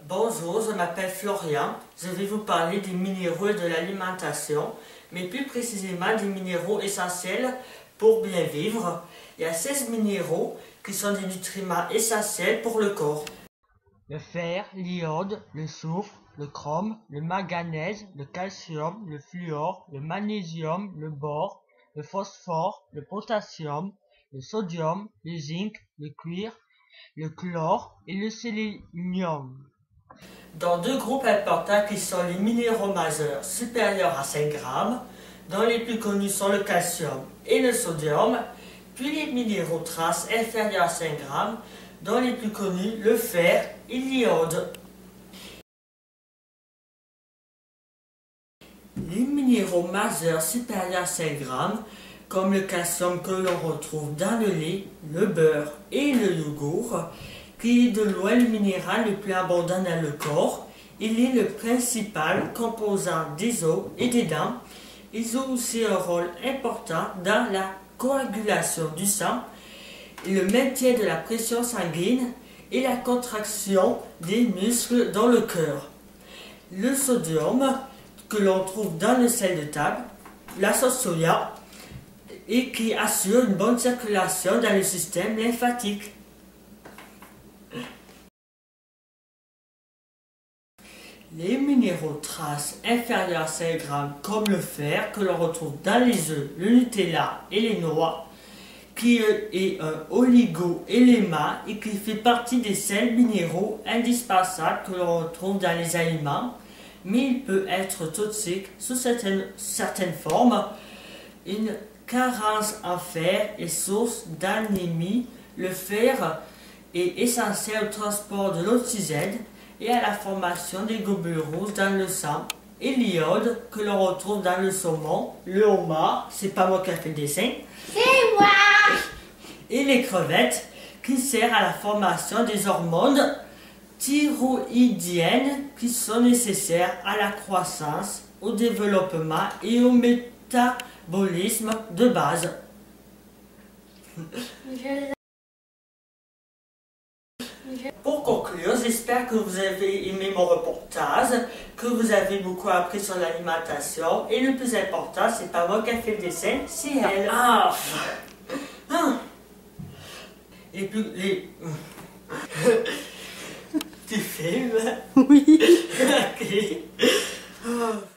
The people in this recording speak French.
Bonjour, je m'appelle Florian. Je vais vous parler des minéraux et de l'alimentation, mais plus précisément des minéraux essentiels pour bien vivre. Il y a 16 minéraux qui sont des nutriments essentiels pour le corps. Le fer, l'iode, le soufre, le chrome, le manganèse, le calcium, le fluor, le magnésium, le bore, le phosphore, le potassium, le sodium, le zinc, le cuir, le chlore et le sélénium. Dans deux groupes importants qui sont les minéraux majeurs supérieurs à 5 grammes, dont les plus connus sont le calcium et le sodium, puis les minéraux traces inférieurs à 5 grammes, dont les plus connus le fer et l'iode. Les minéraux majeurs supérieurs à 5 grammes, comme le calcium que l'on retrouve dans le lait, le beurre et le yogourt, qui est de loin le minéral le plus abondant dans le corps. Il est le principal composant des os et des dents. Ils ont aussi un rôle important dans la coagulation du sang, le maintien de la pression sanguine et la contraction des muscles dans le cœur. Le sodium, que l'on trouve dans le sel de table, la sauce soya, et qui assure une bonne circulation dans le système lymphatique. Les minéraux traces inférieurs à 5 grammes, comme le fer, que l'on retrouve dans les œufs, le Nutella et les noix, qui est un oligo-élément et qui fait partie des sels minéraux indispensables que l'on retrouve dans les aliments, mais il peut être toxique sous certaines formes. Une carence en fer est source d'anémie. Le fer est essentiel au transport de l'oxygène et à la formation des globules rouges dans le sang. Et l'iode, que l'on retrouve dans le saumon, le homard, c'est pas moi qui ai fait le dessin, c'est moi, et les crevettes, qui servent à la formation des hormones thyroïdiennes qui sont nécessaires à la croissance, au développement et au métabolisme de base. Pour conclure, j'espère que vous avez aimé mon reportage, que vous avez beaucoup appris sur l'alimentation, et le plus important, c'est pas moi qui ai fait le dessin, c'est elle. Tu filmes? oui. Ok.